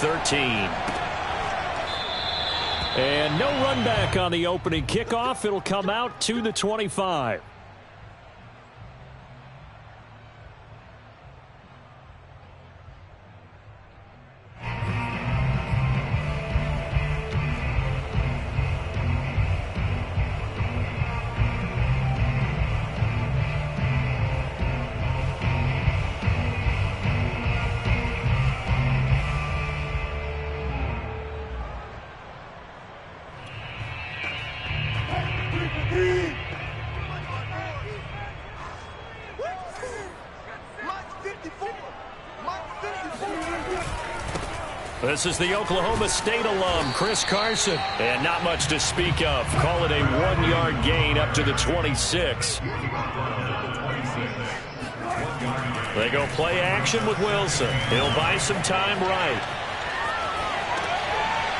13. And no run back on the opening kickoff. It'll come out to the 25. This is the Oklahoma State alum, Chris Carson. And not much to speak of. Call it a 1-yard gain up to the 26. They go play action with Wilson. He'll buy some time right.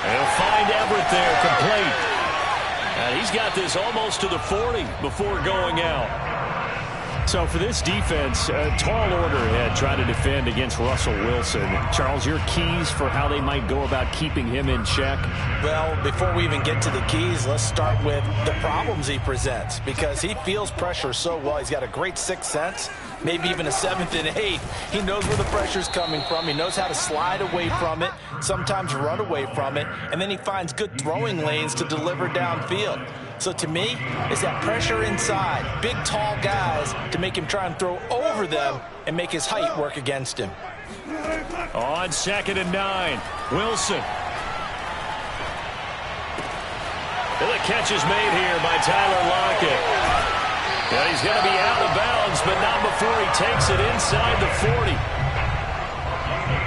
He'll find Everett there, complete. And he's got this almost to the 40 before going out. So for this defense, a tall order ahead trying to defend against Russell Wilson. Charles, your keys for how they might go about keeping him in check? Well, before we even get to the keys, let's start with the problems he presents, because he feels pressure so well. He's got a great sixth sense, maybe even a seventh and eighth. He knows where the pressure's coming from. He knows how to slide away from it, sometimes run away from it, and then he finds good throwing lanes to deliver downfield. So to me, it's that pressure inside, big, tall guys to make him try and throw over them and make his height work against him. On 2nd and 9, Wilson. And the catch is made here by Tyler Lockett. And he's going to be out of bounds, but not before he takes it inside the 40.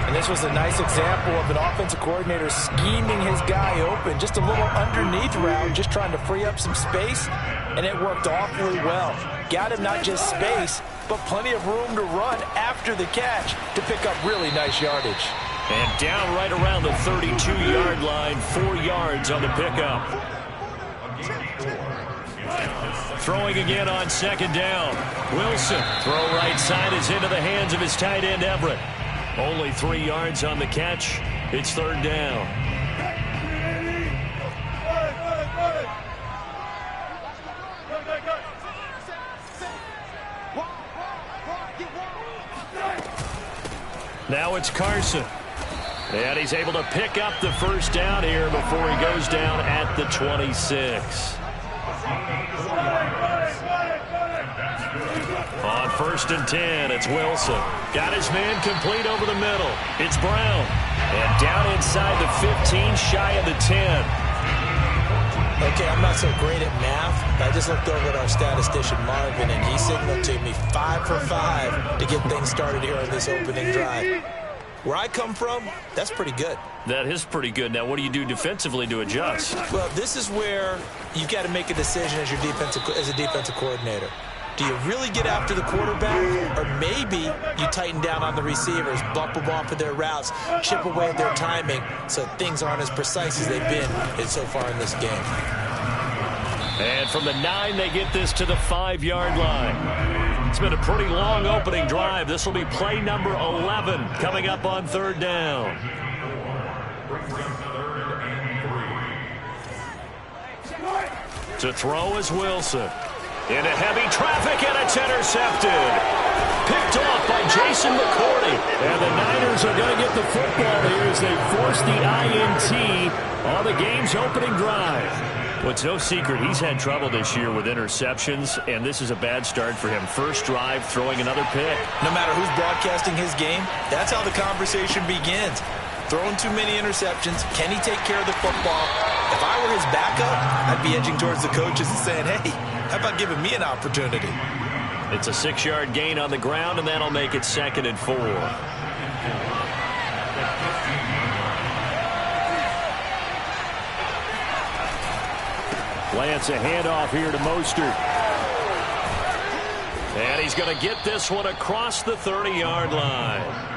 And this was a nice example of an offensive coordinator scheming his guy open. Just a little underneath route, just trying to free up some space, and it worked awfully well. Got him not just space, but plenty of room to run after the catch to pick up really nice yardage. And down right around the 32-yard line, 4 yards on the pickup. Throwing again on 2nd down. Wilson, throw right side is into the hands of his tight end, Everett. Only 3 yards on the catch. It's 3rd down. Now it's Carson. And he's able to pick up the 1st down here before he goes down at the 26. On 1st and 10, it's Wilson. Got his man complete over the middle. It's Brown. And down inside the 15, shy of the 10. Okay, I'm not so great at math. I just looked over at our statistician, Marvin, and he signaled to me 5 for 5 to get things started here on this opening drive. Where I come from, that's pretty good. That is pretty good. Now, what do you do defensively to adjust? Well, this is where you've got to make a decision as a defensive coordinator. Do you really get after the quarterback, or maybe you tighten down on the receivers, bump them off of their routes, chip away at their timing so things aren't as precise as they've been so far in this game? And from the 9, they get this to the 5-yard line. It's been a pretty long opening drive. This will be play number 11 coming up on 3rd down. To throw is Wilson. Into heavy traffic, and it's intercepted. Picked off by Jason McCourty. And the Niners are going to get the football here as they force the INT on the game's opening drive. Well, it's no secret he's had trouble this year with interceptions, and this is a bad start for him. First drive, throwing another pick. No matter who's broadcasting his game, that's how the conversation begins. Throwing too many interceptions. Can he take care of the football? If I were his backup, I'd be edging towards the coaches and saying, hey, how about giving me an opportunity? It's a 6-yard gain on the ground, and that'll make it 2nd and 4. Lance, a handoff here to Mostert. And he's going to get this one across the 30-yard line.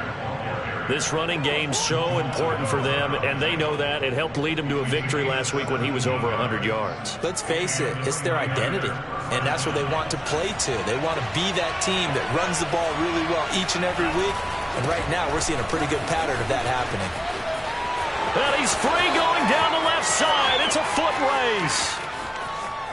This running game's so important for them, and they know that. It helped lead them to a victory last week when he was over 100 yards. Let's face it, it's their identity, and that's what they want to play to. They want to be that team that runs the ball really well each and every week, and right now we're seeing a pretty good pattern of that happening. And he's free going down the left side. It's a foot race.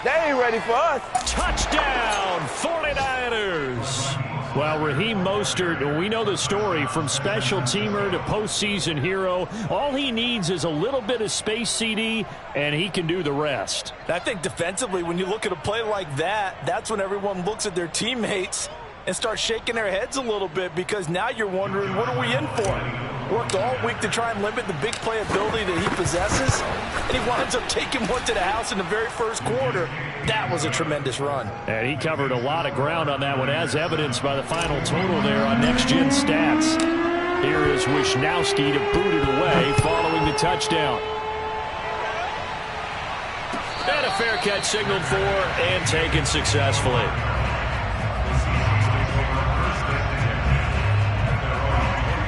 They ain't ready for us. Touchdown, 49ers. Well, Raheem Mostert, we know the story, from special teamer to postseason hero. All he needs is a little bit of space, CD, and he can do the rest. I think defensively, when you look at a play like that, that's when everyone looks at their teammates and starts shaking their heads a little bit, because now you're wondering, what are we in for? Worked all week to try and limit the big play ability that he possesses, and he winds up taking one to the house in the very first quarter. That was a tremendous run. And he covered a lot of ground on that one, as evidenced by the final total there on Next Gen Stats. Here is Wisnowski to boot it away following the touchdown. And a fair catch signaled for and taken successfully.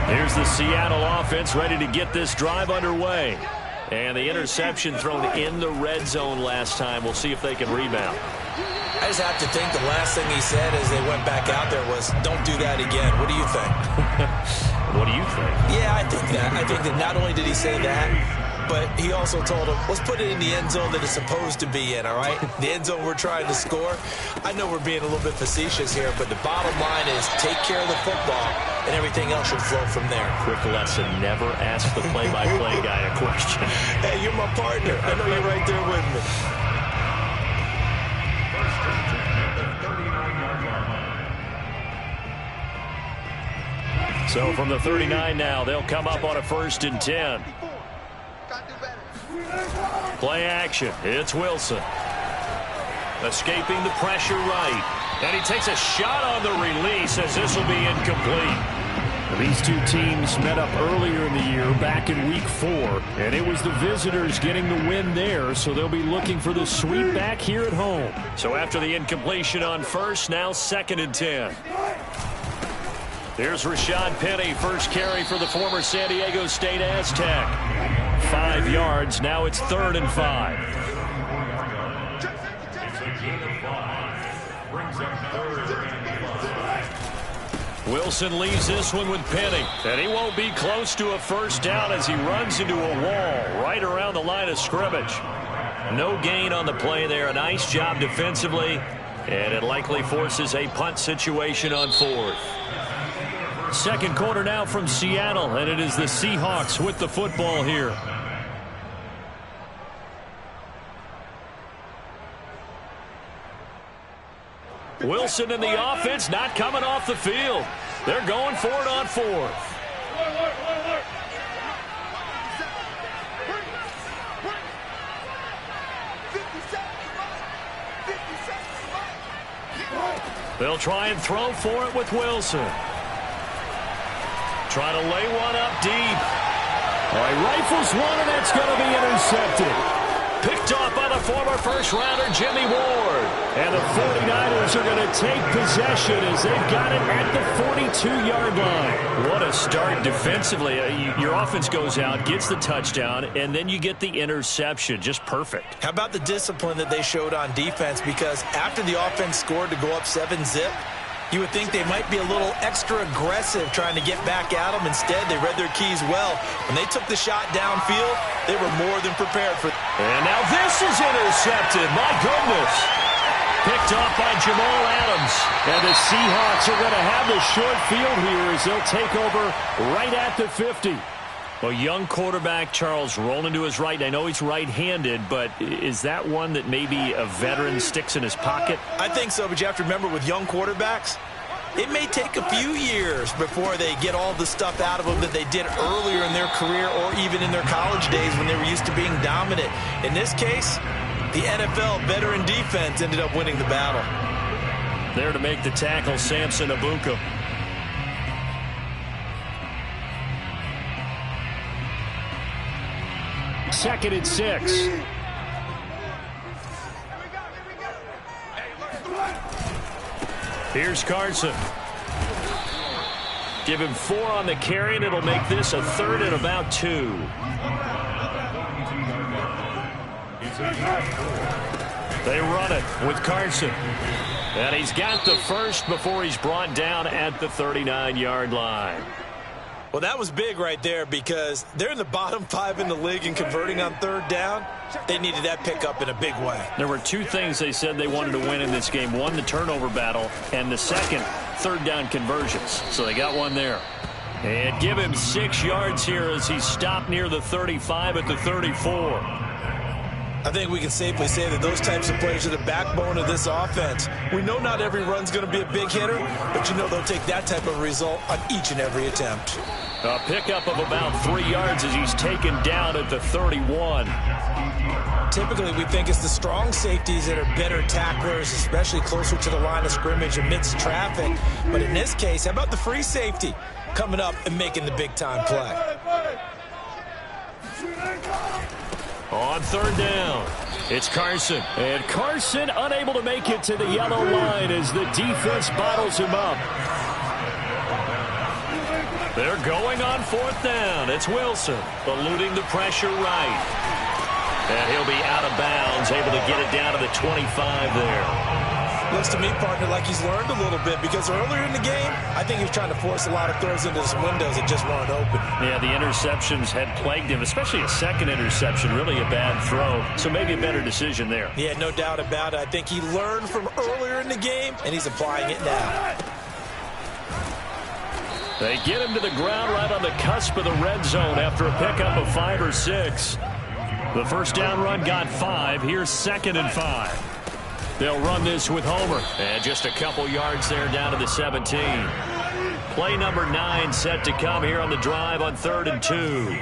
Here's the Seattle offense ready to get this drive underway. And the interception thrown in the red zone last time. We'll see if they can rebound. I just have to think the last thing he said as they went back out there was, don't do that again. What do you think? What do you think? Yeah, I think that. I think that not only did he say that, but he also told him, let's put it in the end zone that it's supposed to be in, all right? The end zone we're trying to score. I know we're being a little bit facetious here, but the bottom line is take care of the football, and everything else should flow from there. Quick lesson, never ask the play-by-play guy a question. Hey, you're my partner. I know you're right there with me. So from the 39 now, they'll come up on a 1st and 10. Play action. It's Wilson. Escaping the pressure right. And he takes a shot on the release, as this will be incomplete. These two teams met up earlier in the year, back in week 4. And it was the visitors getting the win there, so they'll be looking for the sweep back here at home. So after the incompletion on 1st, now 2nd and 10. Here's Rashad Penny, first carry for the former San Diego State Aztec. 5 yards, now it's 3rd and 5. Wilson leaves this one with Penny, and he won't be close to a 1st down as he runs into a wall right around the line of scrimmage. No gain on the play there. A nice job defensively, and it likely forces a punt situation on 4th. Second quarter now from Seattle, and it is the Seahawks with the football here. Wilson and the offense not coming off the field. They're going for it on 4th. They'll try and throw for it with Wilson. Trying to lay one up deep. All right, rifles one, and that's going to be intercepted. Picked off by the former first-rounder Jimmy Ward. And the 49ers are going to take possession as they've got it at the 42-yard line. What a start defensively. Your offense goes out, gets the touchdown, and then you get the interception. Just perfect. How about the discipline that they showed on defense? Because after the offense scored to go up 7-zip, you would think they might be a little extra aggressive trying to get back at them. Instead, they read their keys well. When they took the shot downfield, they were more than prepared for. And now this is intercepted. My goodness. Picked off by Jamal Adams. And the Seahawks are going to have the short field here as they'll take over right at the 50. Well, young quarterback Charles rolling to his right. I know he's right-handed, but is that one that maybe a veteran sticks in his pocket? I think so, but you have to remember with young quarterbacks, it may take a few years before they get all the stuff out of them that they did earlier in their career or even in their college days when they were used to being dominant. In this case, the NFL veteran defense ended up winning the battle. There to make the tackle, Samson Abuka. Second and 6. Here's Carson. Give him 4 on the carry, and it'll make this a 3rd and about 2. They run it with Carson. And he's got the first before he's brought down at the 39-yard line. Well, that was big right there because they're in the bottom 5 in the league in converting on third down. They needed that pickup in a big way. There were two things they said they wanted to win in this game. One, the turnover battle, and the second, third down conversions. So they got one there. And give him 6 yards here as he stopped near the 35 at the 34. I think we can safely say that those types of players are the backbone of this offense. We know not every run's going to be a big hitter, but you know they'll take that type of result on each and every attempt. A pickup of about 3 yards as he's taken down at the 31. Typically, we think it's the strong safeties that are better tacklers, especially closer to the line of scrimmage amidst traffic. But in this case, how about the free safety coming up and making the big-time play? On third down, it's Carson. And Carson unable to make it to the yellow line as the defense bottles him up. They're going on fourth down. It's Wilson eluding the pressure right. And he'll be out of bounds, able to get it down to the 25 there. Looks to me, partner, like he's learned a little bit because earlier in the game, I think he was trying to force a lot of throws into some windows that just weren't open. Yeah, the interceptions had plagued him, especially a second interception, really a bad throw. So maybe a better decision there. Yeah, no doubt about it. I think he learned from earlier in the game, and he's applying it now. They get him to the ground right on the cusp of the red zone after a pickup of 5 or 6. The first down run got 5. Here's 2nd and 5. They'll run this with Homer. And just a couple yards there down to the 17. Play number 9 set to come here on the drive on 3rd and 2.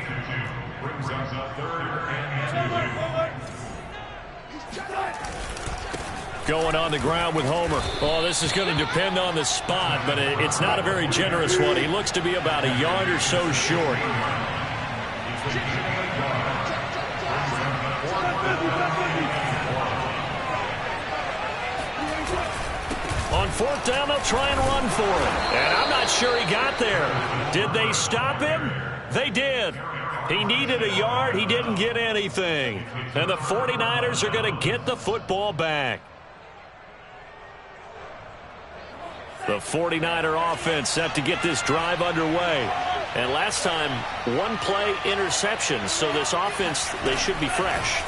Going on the ground with Homer. Oh, this is going to depend on the spot, but it's not a very generous one. He looks to be about a yard or so short. On fourth down, they'll try and run for it. And I'm not sure he got there. Did they stop him? They did. He needed a yard. He didn't get anything. And the 49ers are going to get the football back. The 49er offense set to get this drive underway. And last time, one play interception. So this offense, they should be fresh.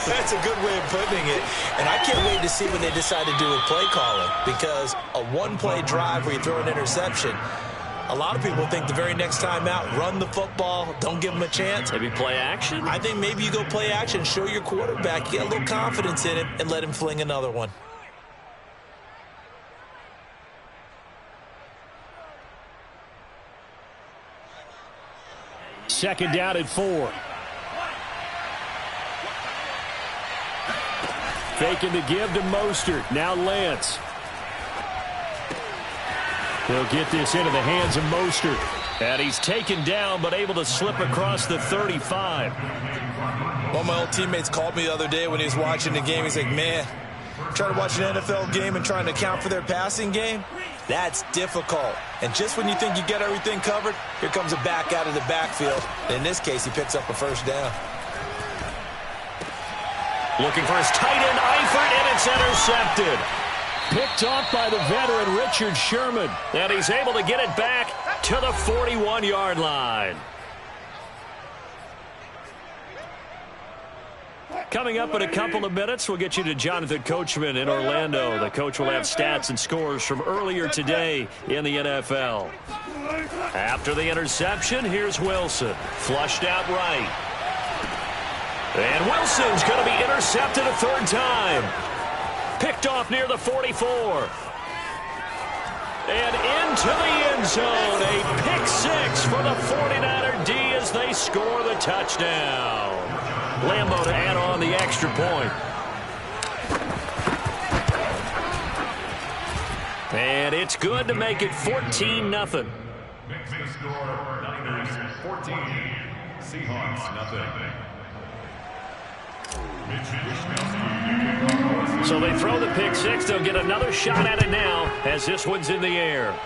That's a good way of putting it. And I can't wait to see when they decide to do a play calling. Because a one-play drive where you throw an interception, a lot of people think the very next time out, run the football, don't give them a chance. Maybe play action? I think maybe you go play action, show your quarterback, get a little confidence in him, and let him fling another one. Second down at 4. Faking the give to Mostert. Now Lance. They'll get this into the hands of Mostert. And he's taken down but able to slip across the 35. One of my old teammates called me the other day when he was watching the game. He's like, man, trying to watch an NFL game and trying to account for their passing game, that's difficult. And just when you think you get everything covered, here comes a back out of the backfield. And in this case, he picks up a first down. Looking for his tight end, Eifert, and it's intercepted. Picked off by the veteran Richard Sherman. And he's able to get it back to the 41-yard line. Coming up in a couple of minutes, we'll get you to Jonathan Coachman in Orlando. The coach will have stats and scores from earlier today in the NFL. After the interception, here's Wilson. Flushed out right. And Wilson's going to be intercepted a third time. Picked off near the 44. And into the end zone. A pick 6 for the 49er D as they score the touchdown. Lambo to add on the extra point. And it's good to make it 14-0. Mixing score, Niners 14, Seahawks nothing. So they throw the pick 6. They'll get another shot at it now as this one's in the air.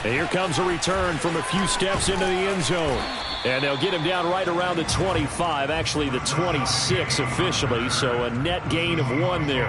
And here comes a return from a few steps into the end zone. And they'll get him down right around the 25, actually the 26 officially, so a net gain of 1 there.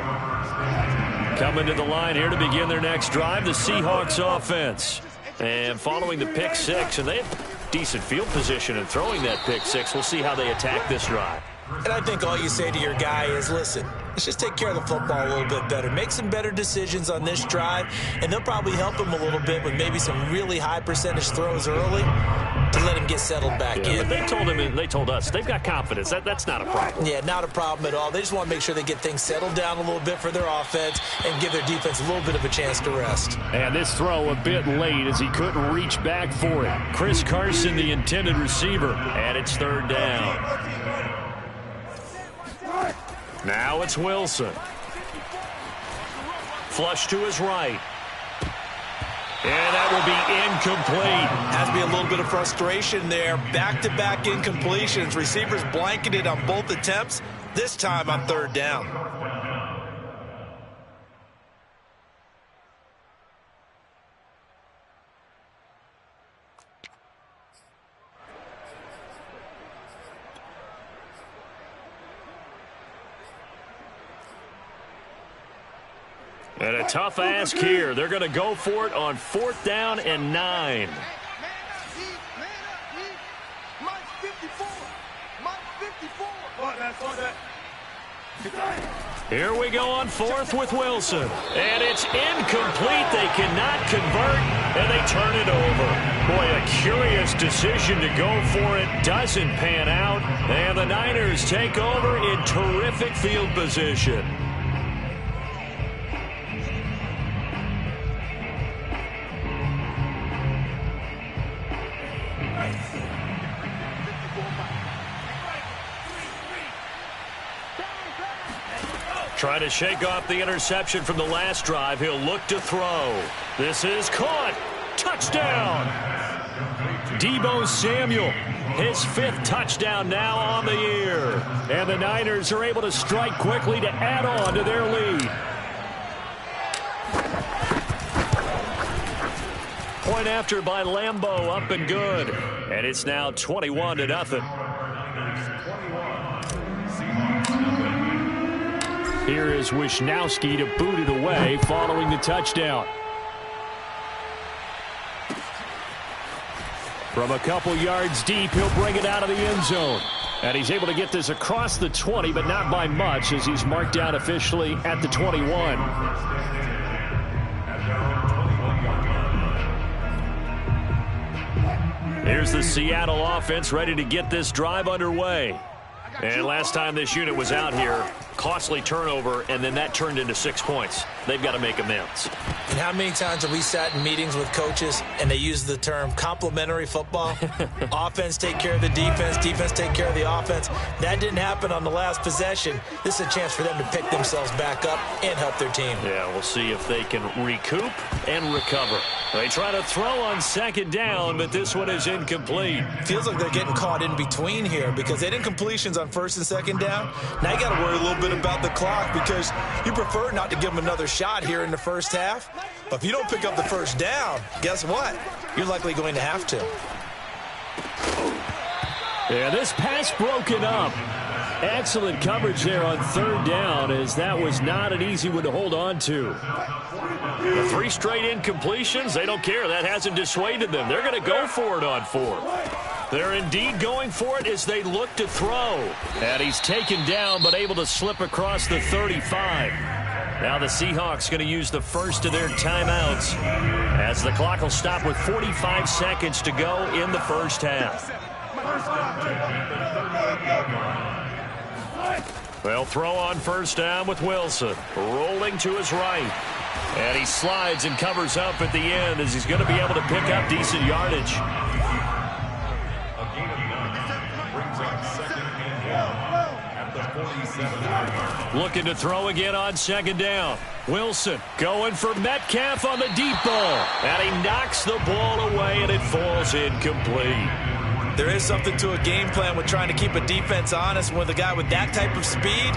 Coming to the line here to begin their next drive, the Seahawks offense. And following the pick six, and they have decent field position in throwing that pick six. We'll see how they attack this drive. And I think all you say to your guy is, listen, let's just take care of the football a little bit better. Make some better decisions on this drive, and they'll probably help him a little bit with maybe some really high percentage throws early to let him get settled back in. But they told him, and they told us, they've got confidence. That's not a problem. Yeah, not a problem at all. They just want to make sure they get things settled down a little bit for their offense and give their defense a little bit of a chance to rest. And this throw a bit late as he couldn't reach back for it. Chris Carson, the intended receiver, and it's third down. Now it's Wilson. Flush to his right. And that will be incomplete. Has to be a little bit of frustration there. Back-to-back incompletions. Receivers blanketed on both attempts, this time on third down. And a tough ask here. They're going to go for it on 4th down and 9. Here we go on 4th with Wilson. And it's incomplete. They cannot convert, and they turn it over. Boy, a curious decision to go for it. Doesn't pan out. And the Niners take over in terrific field position. Trying to shake off the interception from the last drive. He'll look to throw. This is caught. Touchdown. Deebo Samuel, his 5th touchdown now on the year. And the Niners are able to strike quickly to add on to their lead. Point after by Lambeau, up and good. And it's now 21-0. Here is Wisnowski to boot it away following the touchdown. From a couple yards deep, he'll bring it out of the end zone. And he's able to get this across the 20, but not by much, as he's marked down officially at the 21. Here's the Seattle offense ready to get this drive underway. And last time this unit was out here, costly turnover, and then that turned into 6 points. They've got to make amends. And how many times have we sat in meetings with coaches and they use the term complementary football? Offense take care of the defense, defense take care of the offense. That didn't happen on the last possession. This is a chance for them to pick themselves back up and help their team. Yeah, we'll see if they can recoup and recover. They try to throw on 2nd down, but this one is incomplete. Feels like they're getting caught in between here because they had incompletions on 1st and 2nd down. Now you got to worry a little bit about the clock because you prefer not to give them another shot here in the first half. But if you don't pick up the 1st down, guess what? You're likely going to have to. Yeah, this pass broken up. Excellent coverage there on 3rd down, as that was not an easy one to hold on to. The 3 straight incompletions, they don't care. That hasn't dissuaded them. They're going to go for it on 4th. They're indeed going for it as they look to throw. And he's taken down, but able to slip across the 35. Now the Seahawks going to use the first of their timeouts, as the clock will stop with 45 seconds to go in the first half. They'll throw on 1st down with Wilson, rolling to his right. And he slides and covers up at the end, as he's going to be able to pick up decent yardage. Looking to throw again on 2nd down. Wilson going for Metcalf on the deep ball. And he knocks the ball away, and it falls incomplete. There is something to a game plan with trying to keep a defense honest. With a guy with that type of speed,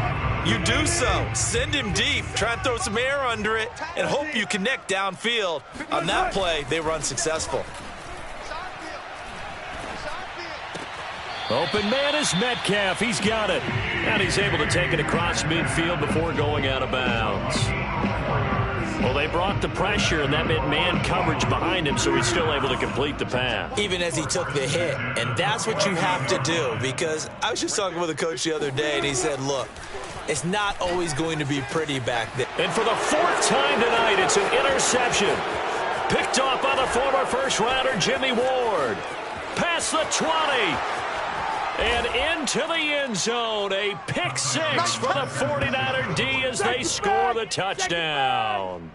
you do so. Send him deep. Try and throw some air under it and hope you connect downfield. On that play, they were unsuccessful. Open man is Metcalf. He's got it. And he's able to take it across midfield before going out of bounds. Well, they brought the pressure, and that meant man coverage behind him, so he's still able to complete the pass. Even as he took the hit, and that's what you have to do, because I was just talking with a coach the other day, and he said, look, it's not always going to be pretty back there. And for the 4th time tonight, it's an interception. Picked off by the former first-rounder Jimmy Ward. Past the 20. And into the end zone. A pick 6 for the 49er D as they score the touchdown.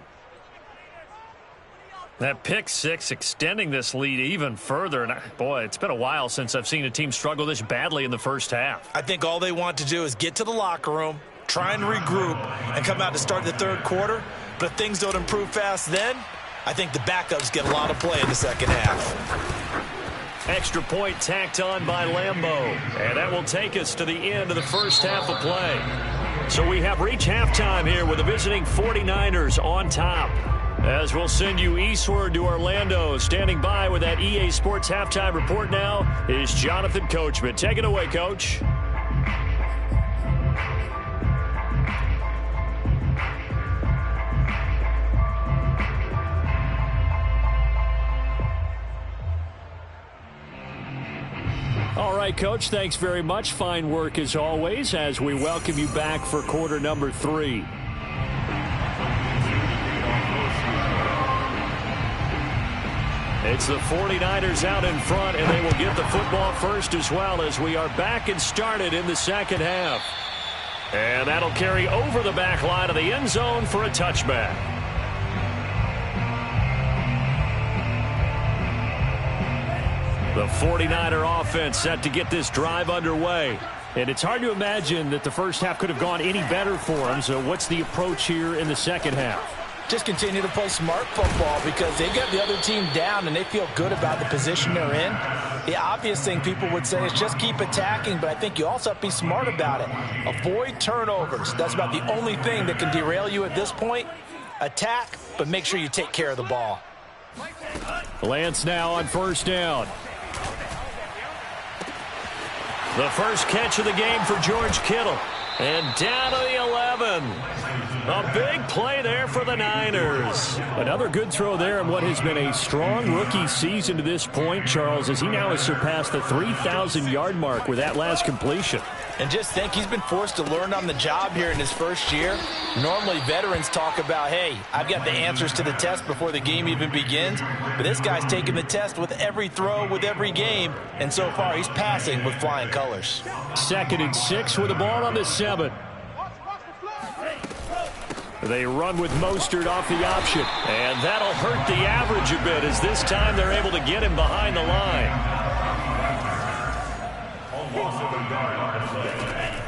That pick 6 extending this lead even further. And boy, it's been a while since I've seen a team struggle this badly in the first half. I think all they want to do is get to the locker room, try and regroup, and come out to start the third quarter. But if things don't improve fast then, I think the backups get a lot of play in the second half. Extra point tacked on by Lambeau. And that will take us to the end of the first half of play. So we have reached halftime here with the visiting 49ers on top. As we'll send you eastward to Orlando. Standing by with that EA Sports halftime report now is Jonathan Coachman. Take it away, Coach. All right, Coach, thanks very much. Fine work as always as we welcome you back for quarter number 3. It's the 49ers out in front, and they will get the football first as well as we are back and started in the second half. And that'll carry over the back line of the end zone for a touchback. The 49er offense set to get this drive underway. And it's hard to imagine that the first half could have gone any better for them. So what's the approach here in the second half? Just continue to play smart football because they got the other team down and they feel good about the position they're in. The obvious thing people would say is just keep attacking, but I think you also have to be smart about it. Avoid turnovers. That's about the only thing that can derail you at this point. Attack, but make sure you take care of the ball. Lance now on first down. The first catch of the game for George Kittle. And down to the 11. A big play there for the Niners. Another good throw there in what has been a strong rookie season to this point, Charles, as he now has surpassed the 3,000-yard mark with that last completion. And just think, he's been forced to learn on the job here in his first year. Normally, veterans talk about, hey, I've got the answers to the test before the game even begins. But this guy's taking the test with every throw, with every game. And so far, he's passing with flying colors. 2nd and 6 with the ball on the 7. They run with Mostert off the option. And that'll hurt the average a bit as this time they're able to get him behind the line.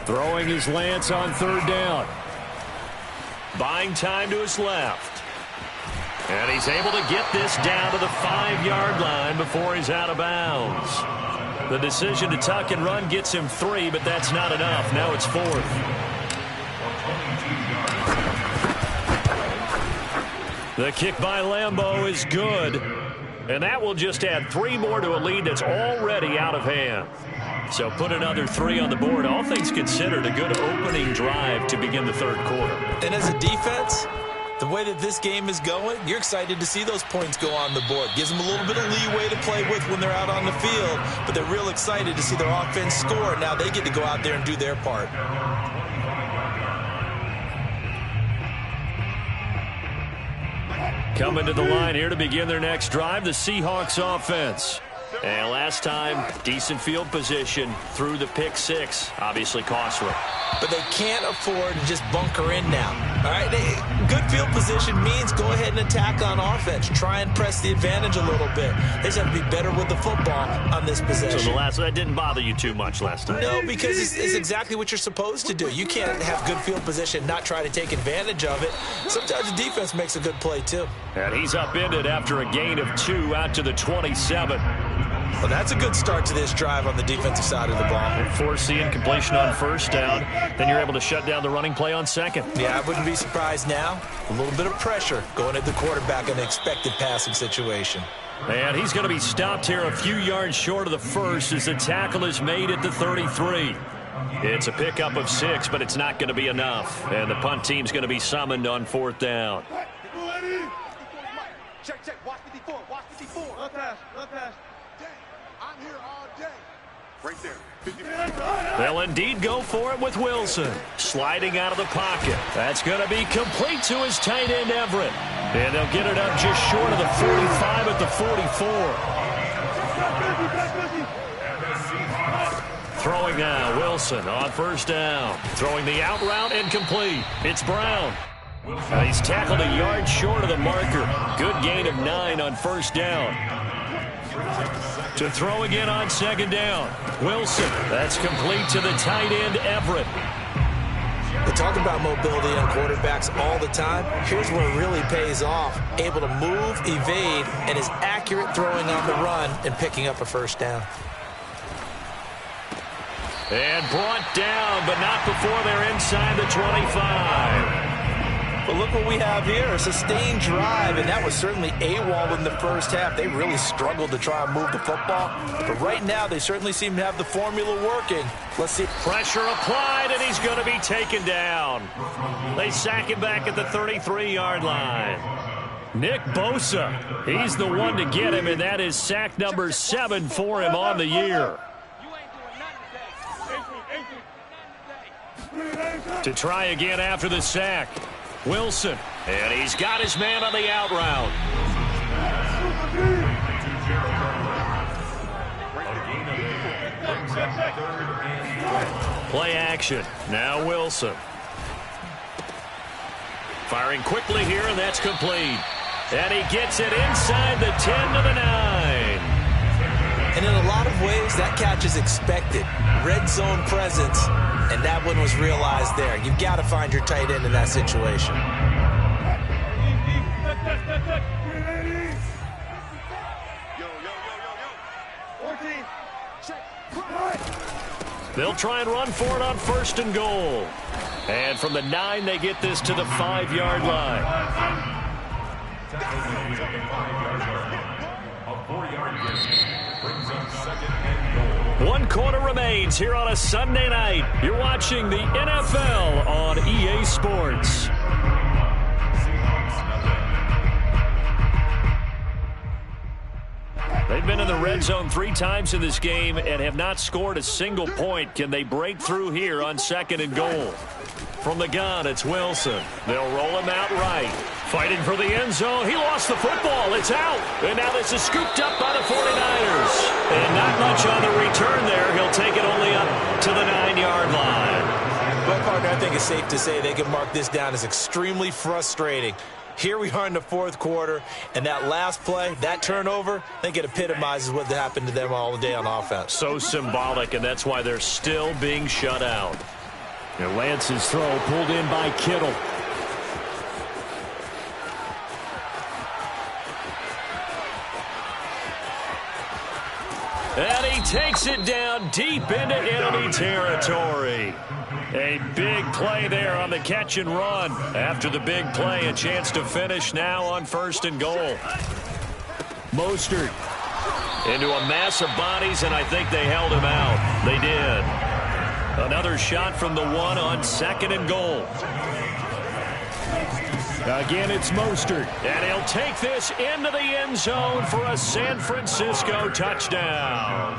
Throwing his Lance on 3rd down. Buying time to his left. And he's able to get this down to the 5-yard line before he's out of bounds. The decision to tuck and run gets him 3, but that's not enough. Now it's 4th. The kick by Lambeau is good. And that will just add 3 more to a lead that's already out of hand. So put another 3 on the board. All things considered, a good opening drive to begin the third quarter. And as a defense, the way that this game is going, you're excited to see those points go on the board. Gives them a little bit of leeway to play with when they're out on the field. But they're real excited to see their offense score. Now they get to go out there and do their part. Coming to the line here to begin their next drive, the Seahawks offense. And last time, decent field position through the pick 6. Obviously costly. But they can't afford to just bunker in now. All right, good field position means go ahead and attack on offense. Try and press the advantage a little bit. They just have to be better with the football on this possession. So that didn't bother you too much last time? No, because it's exactly what you're supposed to do. You can't have good field position, not try to take advantage of it. Sometimes the defense makes a good play too. And he's upended after a gain of 2 out to the 27. Well, that's a good start to this drive on the defensive side of the ball. And force the incompletion on first down. Then you're able to shut down the running play on second. Yeah, I wouldn't be surprised now. A little bit of pressure going at the quarterback in an expected passing situation. And he's going to be stopped here a few yards short of the first as the tackle is made at the 33. It's a pickup of 6, but it's not going to be enough. And the punt team's going to be summoned on 4th down. Check. Watch 54. Watch 54. Left pass. Dang, I'm here all day. Right there. 54. They'll indeed go for it with Wilson. Sliding out of the pocket. That's going to be complete to his tight end, Everett. And they'll get it up just short of the 45 at the 44. Throwing now, Wilson on first down. Throwing the out route, incomplete. It's Brown. He's tackled a yard short of the marker. Good gain of 9 on first down. To throw again on second down. Wilson, that's complete to the tight end, Everett. We talk about mobility on quarterbacks all the time. Here's where it really pays off. Able to move, evade, and is accurate throwing on the run and picking up a first down. And brought down, but not before they're inside the 25. But look what we have here, a sustained drive, and that was certainly AWOL in the first half. They really struggled to try and move the football. But right now, they certainly seem to have the formula working. Let's see. Pressure applied, and he's going to be taken down. They sack him back at the 33-yard line. Nick Bosa, he's the one to get him, and that is sack number 7 for him on the year. To try again after the sack. Wilson, and he's got his man on the out route. Play action. Now Wilson. Firing quickly here, and that's complete. And he gets it inside the 10 to the 9. And in a lot of ways, that catch is expected. Red zone presence, and that one was realized there. You've got to find your tight end in that situation. They'll try and run for it on first and goal. And from the 9, they get this to the 5-yard line. A 4-yard gain brings up second and goal. 1 quarter remains here on a Sunday night. You're watching the NFL on EA Sports. They've been in the red zone 3 times in this game and have not scored a single point. Can they break through here on second and goal? From the gun, it's Wilson. They'll roll him out right. Fighting for the end zone. He lost the football. It's out. And now this is scooped up by the 49ers. And not much on the return there. He'll take it only up to the 9-yard line. Well, partner, I think it's safe to say they can mark this down as extremely frustrating. Here we are in the 4th quarter, and that last play, that turnover, I think it epitomizes what happened to them all day on offense. So symbolic, and that's why they're still being shut out. And Lance's throw pulled in by Kittle. And he takes it down deep into enemy territory. A big play there on the catch and run. After the big play, a chance to finish now on first and goal. Mostert into a mass of bodies, and I think they held him out. They did. Another shot from the 1 on second and goal. Again, it's Mostert, and he'll take this into the end zone for a San Francisco touchdown.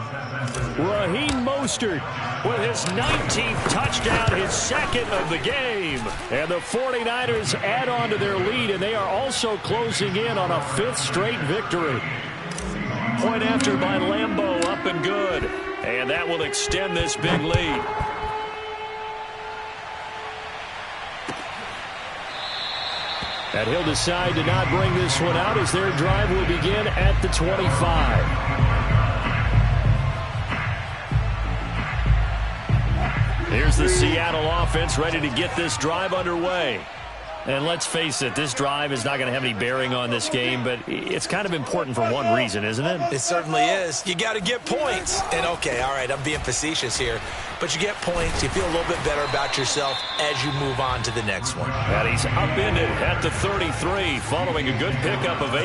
Raheem Mostert with his 19th touchdown, his 2nd of the game. And the 49ers add on to their lead, and they are also closing in on a 5th straight victory. Point after by Lambeau, up and good. And that will extend this big lead. And he'll decide to not bring this one out as their drive will begin at the 25. Here's the Seattle offense ready to get this drive underway. And let's face it, this drive is not going to have any bearing on this game, but it's kind of important for one reason, isn't it? It certainly is. You got to get points. And, okay, all right, I'm being facetious here. But you get points, you feel a little bit better about yourself as you move on to the next one. And he's upended at the 33 following a good pickup of 8.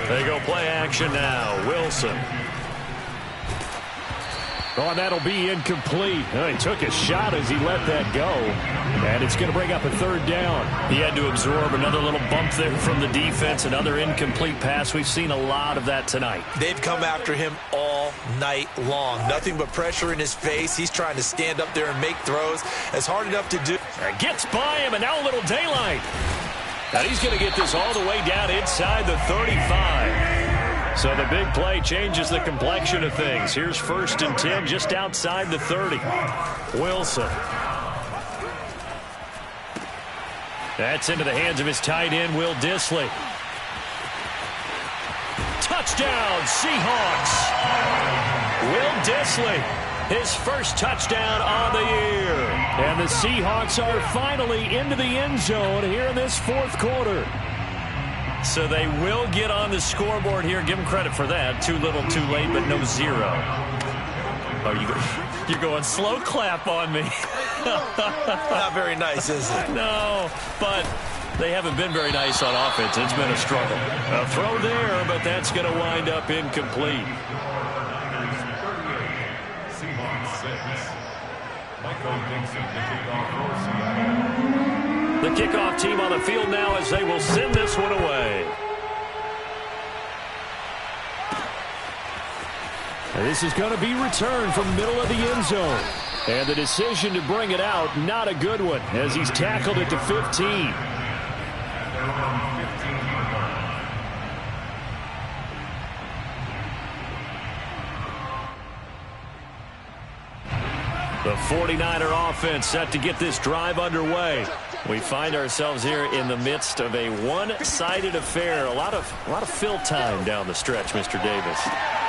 They go play action now. Wilson. Oh, and that'll be incomplete. He took a shot as he let that go. And it's going to bring up a third down. He had to absorb another little bump there from the defense. Another incomplete pass. We've seen a lot of that tonight. They've come after him all night long. Nothing but pressure in his face. He's trying to stand up there and make throws. It's hard enough to do. Gets by him, and now a little daylight. And he's going to get this all the way down inside the 35. So the big play changes the complexion of things. Here's 1st and 10 just outside the 30. Wilson. That's into the hands of his tight end, Will Dissly. Touchdown, Seahawks. Will Dissly, his first touchdown on the year. And the Seahawks are finally into the end zone here in this 4th quarter. So they will get on the scoreboard here. Give them credit for that. Too little, too late, but no 0. Oh, you're going slow clap on me. Not very nice, is it? No, but they haven't been very nice on offense. It's been a struggle. A throw there, but that's going to wind up incomplete. The kickoff team on the field now as they will send this one away. And this is going to be returned from the middle of the end zone. And the decision to bring it out, not a good one, as he's tackled it to 15. The 49er offense set to get this drive underway. We find ourselves here in the midst of a one-sided affair. A lot of fill time down the stretch, Mr. Davis.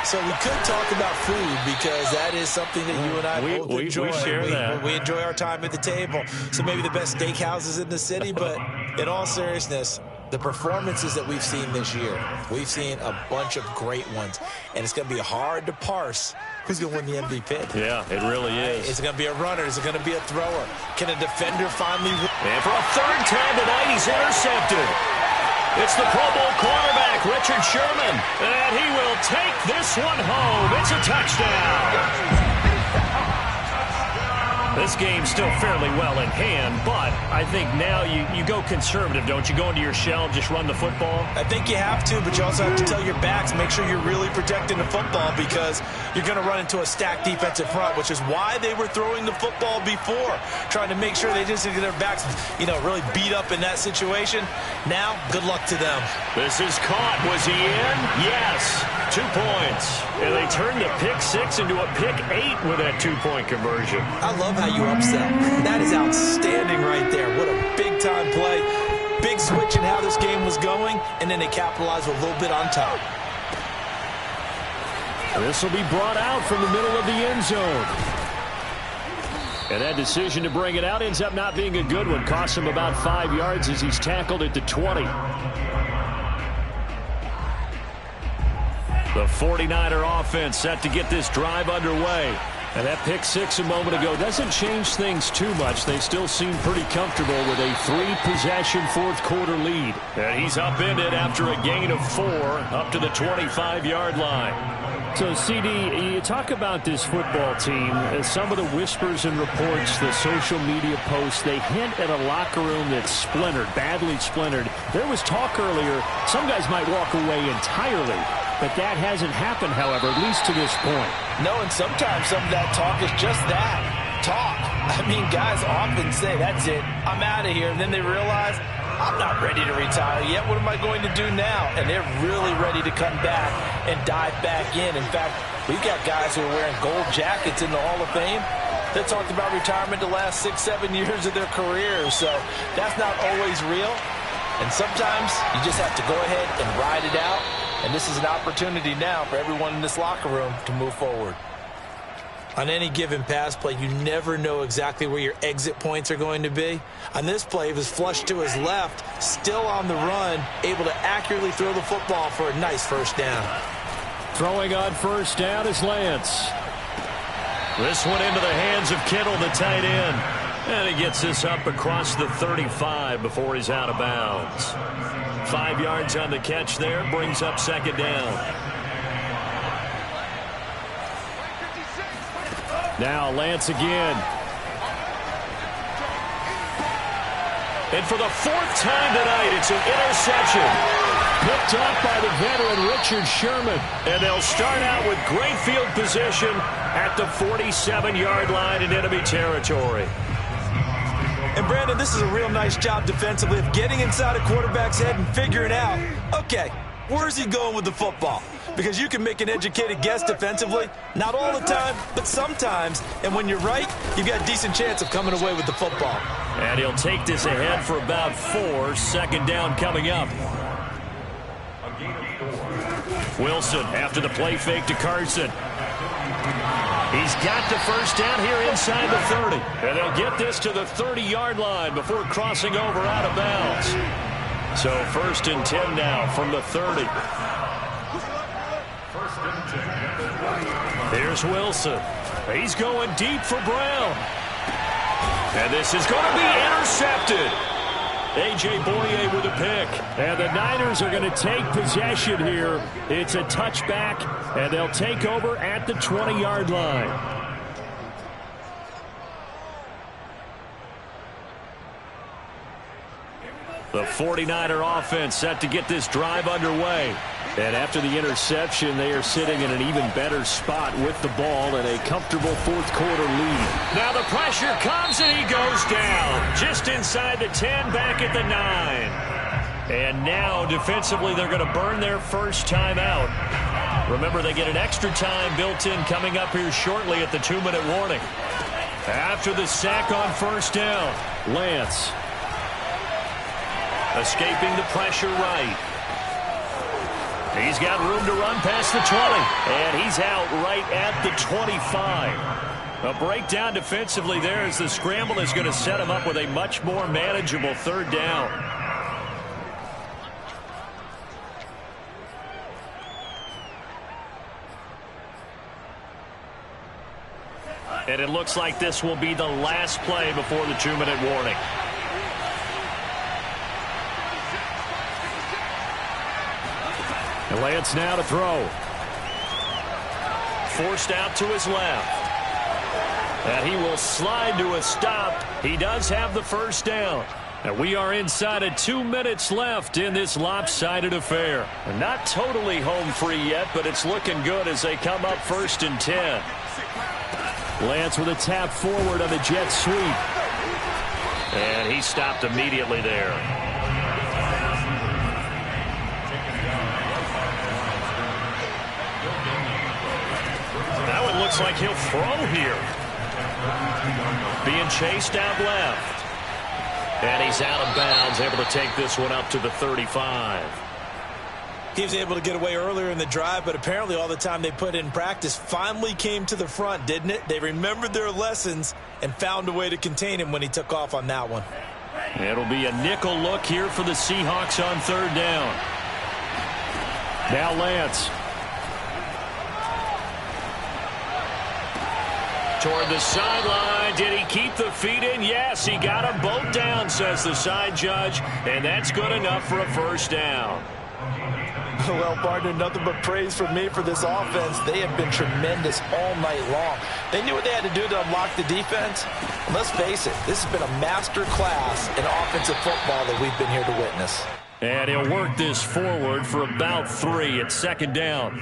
So we could talk about food because that is something that you and I both enjoy. We share that. We enjoy our time at the table. So maybe the best steakhouses in the city, but in all seriousness, the performances that we've seen this year, we've seen a bunch of great ones, and it's going to be hard to parse who's going to win the MVP. Yeah, it really is. Is it going to be a runner? Is it going to be a thrower? Can a defender finally win? And for a 3rd time tonight, he's intercepted. It's the Pro Bowl cornerback, Richard Sherman, and he will take this one home. It's a touchdown. This game's still fairly well in hand, but I think now you go conservative, don't you? Go into your shell, just run the football? I think you have to, but you also have to tell your backs, make sure you're really protecting the football because you're going to run into a stacked defensive front, which is why they were throwing the football before, trying to make sure they just get their backs, really beat up in that situation. Now, good luck to them. This is caught. Was he in? Yes. 2 points. And they turned the pick 6 into a pick 8 with that 2-point conversion. I love how you upset. That is outstanding right there. What a big-time play. Big switch in how this game was going, and then they capitalized with a little bit on top. This will be brought out from the middle of the end zone. And that decision to bring it out ends up not being a good one. Costs him about 5 yards as he's tackled at the 20. The 49er offense set to get this drive underway. And that pick 6 a moment ago doesn't change things too much. They still seem pretty comfortable with a 3-possession 4th quarter lead. And he's upended after a gain of 4 up to the 25-yard line. So, CD, you talk about this football team. Some of the whispers and reports, the social media posts, they hint at a locker room that's splintered, badly splintered. There was talk earlier, some guys might walk away entirely. But that hasn't happened, however, at least to this point. No, and sometimes some of that talk is just that, talk. I mean, guys often say, that's it, I'm out of here. And then they realize, I'm not ready to retire yet. What am I going to do now? And they're really ready to come back and dive back in. In fact, we've got guys who are wearing gold jackets in the Hall of Fame that talked about retirement the last 6-7 years of their careers. So that's not always real. And sometimes you just have to go ahead and ride it out. And this is an opportunity now for everyone in this locker room to move forward. On any given pass play, you never know exactly where your exit points are going to be. On this play, it was flushed to his left, still on the run, able to accurately throw the football for a nice 1st down. Throwing on 1st down is Lance. This one into the hands of Kittle, the tight end. And he gets this up across the 35 before he's out of bounds. 5 yards on the catch there, brings up 2nd down. Now Lance again. And for the fourth time tonight, it's an interception. Picked off by the veteran Richard Sherman. And they'll start out with great field position at the 47-yard line in enemy territory. And Brandon, this is a real nice job defensively of getting inside a quarterback's head and figuring out, okay, where's he going with the football? Because you can make an educated guess defensively, not all the time, but sometimes. And when you're right, you've got a decent chance of coming away with the football. And he'll take this ahead for about 4. Second down coming up. Wilson after the play fake to Carson. He's got the first down here inside the 30. And they'll get this to the 30-yard line before crossing over out of bounds. So 1st and 10 now from the 30. Here's Wilson. He's going deep for Brown. And this is going to be intercepted. A.J. Boye with a pick. And the Niners are going to take possession here. It's a touchback, and they'll take over at the 20-yard line. The 49er offense set to get this drive underway. And after the interception, they are sitting in an even better spot with the ball and a comfortable fourth-quarter lead. Now the pressure comes, and he goes down. Just inside the 10, back at the 9. And now, defensively, they're going to burn their first time out. Remember, they get an extra time built in coming up here shortly at the 2-minute warning. After the sack on first down, Lance. Escaping the pressure right. He's got room to run past the 20. And he's out right at the 25. A breakdown defensively there as the scramble is going to set him up with a much more manageable third down. And it looks like this will be the last play before the 2-minute warning. And Lance now to throw. Forced out to his left. And he will slide to a stop. He does have the first down. And we are inside of 2 minutes left in this lopsided affair. And not totally home free yet, but it's looking good as they come up 1st and 10. Lance with a tap forward on the jet sweep. And he stopped immediately there. That one looks like he'll throw here. Being chased out left. And he's out of bounds, able to take this one up to the 35. He was able to get away earlier in the drive, but apparently all the time they put in practice finally came to the front, didn't it? They remembered their lessons and found a way to contain him when he took off on that one. It'll be a nickel look here for the Seahawks on third down. Now Lance. Toward the sideline. Did he keep the feet in? Yes, he got them both down, says the side judge, and that's good enough for a first down. Well, partner, nothing but praise from me for this offense. They have been tremendous all night long. They knew what they had to do to unlock the defense. And let's face it, this has been a master class in offensive football that we've been here to witness. And he'll work this forward for about 3 at second down.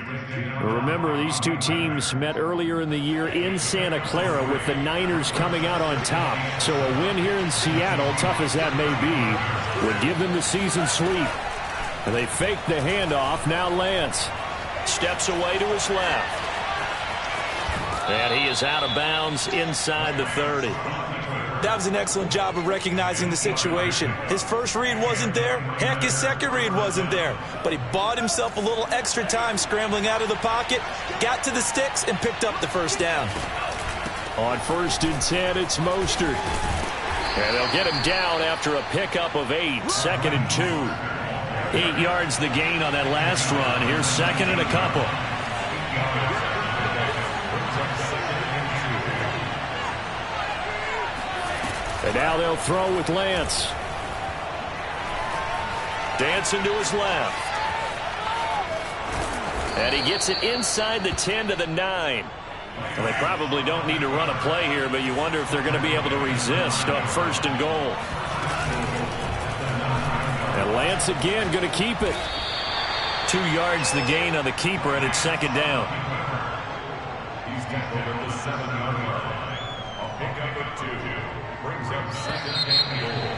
Remember, these two teams met earlier in the year in Santa Clara with the Niners coming out on top. So a win here in Seattle, tough as that may be, would give them the season sweep. And they fake the handoff. Now Lance steps away to his left. And he is out of bounds inside the 30. That was an excellent job of recognizing the situation. His first read wasn't there. Heck, his second read wasn't there. But he bought himself a little extra time scrambling out of the pocket, got to the sticks, and picked up the first down. On 1st and 10, it's Mostert. And they'll get him down after a pickup of 8. 2nd and 2. 8 yards the gain on that last run. Here's 2nd and a couple. And now they'll throw with Lance. Dancing to his left. And he gets it inside the 10 to the 9. Well, they probably don't need to run a play here, but you wonder if they're going to be able to resist on 1st and goal. And Lance again going to keep it. 2 yards the gain on the keeper, and it's 2nd down. He's tackled at the 7-yard line. A pickup of 2 brings up 2nd and goal.